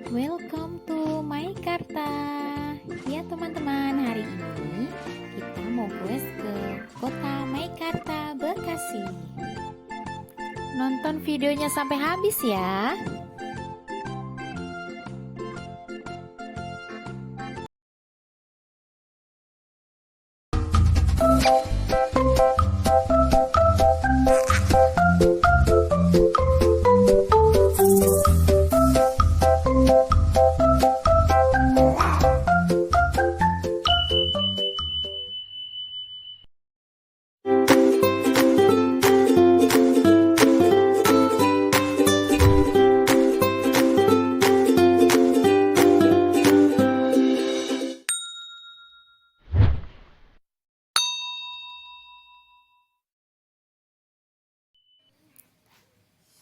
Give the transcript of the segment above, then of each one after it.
Welcome to Maikarta. Ya teman-teman, hari ini kita mau goes ke kota Maikarta, Bekasi. Nonton videonya sampai habis ya.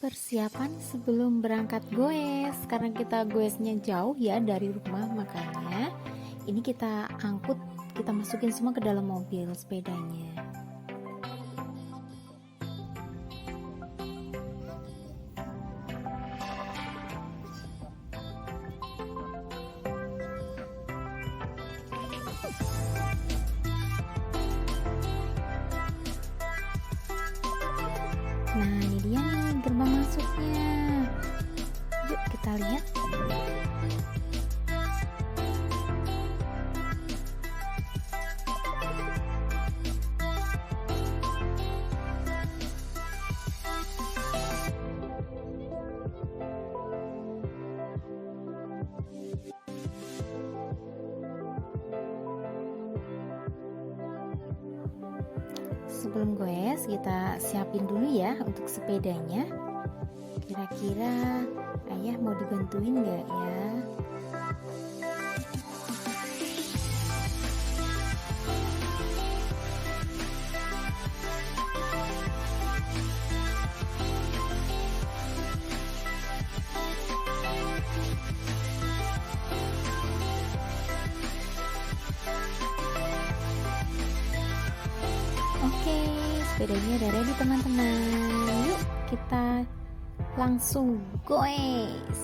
Persiapan sebelum berangkat goes, karena kita goesnya jauh ya dari rumah, makanya ini kita angkut, kita masukin semua ke dalam mobil sepedanya. Nah, ini dia nih gerbang masuknya. Yuk kita lihat. Sebelum goes, kita siapin dulu ya untuk sepedanya. Kira-kira ayah mau dibantuin nggak ya? Oke, sepedanya udah ready teman-teman. Yuk kita langsung goes.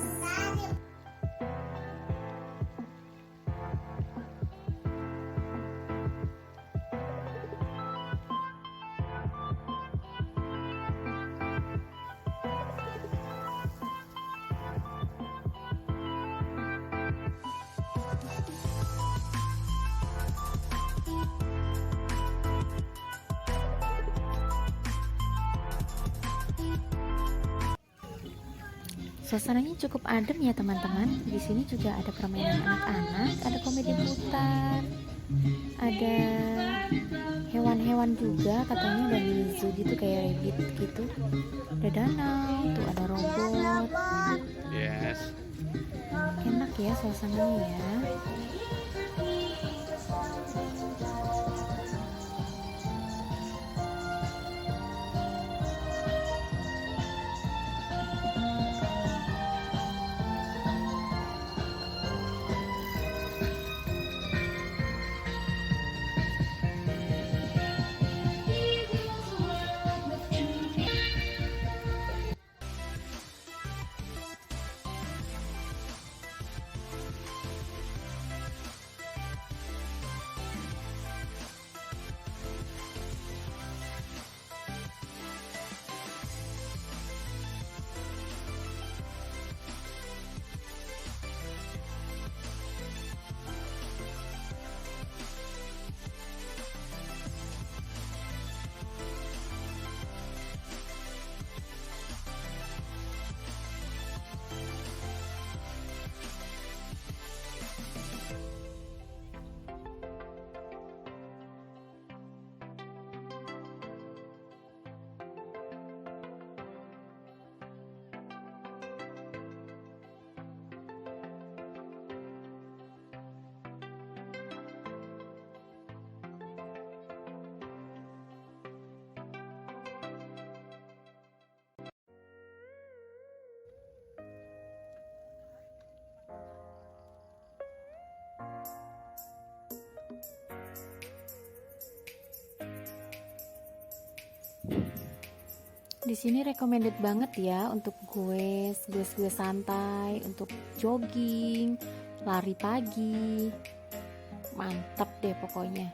Suasananya cukup adem ya teman-teman. Di sini juga ada permainan anak-anak, ada komedi putar, ada hewan-hewan juga, katanya dari zoo gitu kayak rabbit gitu. Ada danau, tuh ada robot. Yes. Enak ya suasananya ya. Di sini recommended banget ya untuk gue santai, untuk jogging, lari pagi. Mantap deh pokoknya.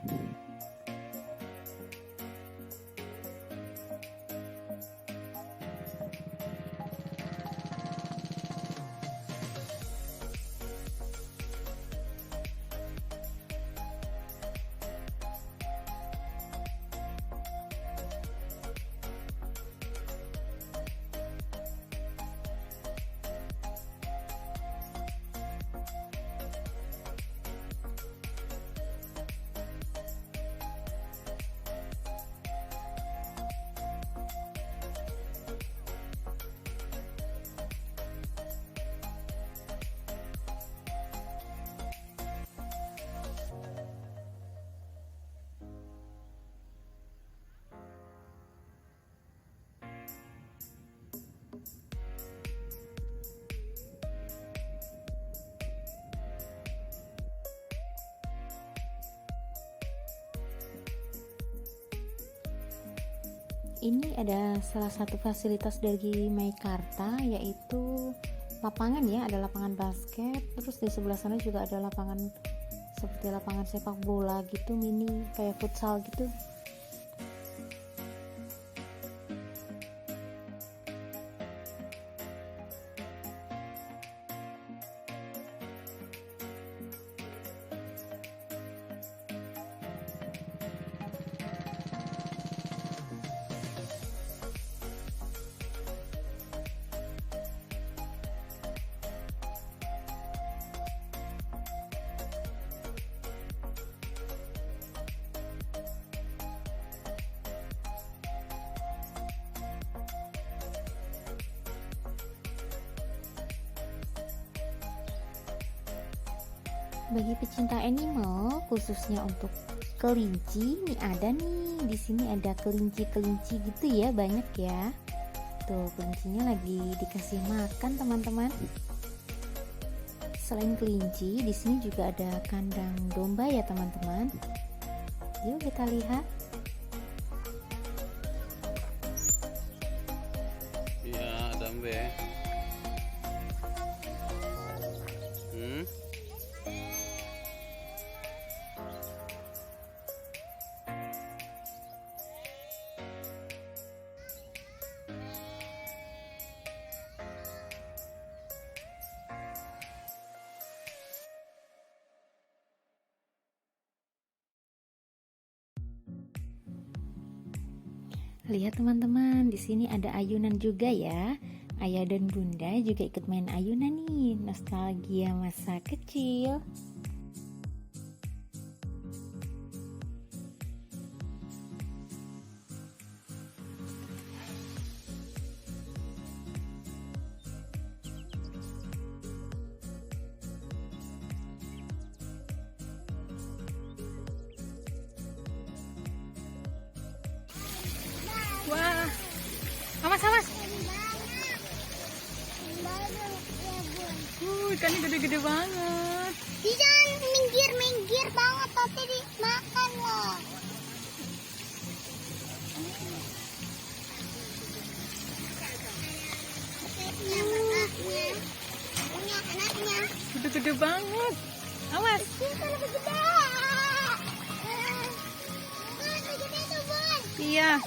Ini ada salah satu fasilitas dari Meikarta, yaitu lapangan ya, ada lapangan basket, terus di sebelah sana juga ada lapangan seperti lapangan sepak bola gitu, mini kayak futsal gitu. Bagi pecinta animal, khususnya untuk kelinci, nih ada nih. Di sini ada kelinci-kelinci gitu ya, banyak ya. Tuh, kelincinya lagi dikasih makan, teman-teman. Selain kelinci, di sini juga ada kandang domba ya, teman-teman. Yuk kita lihat. Iya, domba. Lihat teman-teman, di sini ada ayunan juga ya. Ayah dan bunda juga ikut main ayunan nih, nostalgia masa kecil. Wah, awas. Ikannya gede-gede banget. Jangan minggir banget, tapi dimakan loh. Anaknya. Gede-gede banget. Awas. Lebih gede. Lebih gede tuh, Bun. Iya.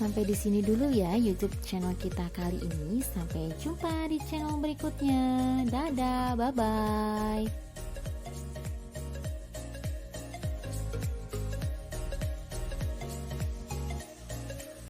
Sampai di sini dulu ya YouTube channel kita kali ini. Sampai jumpa di channel berikutnya. Dadah, bye-bye.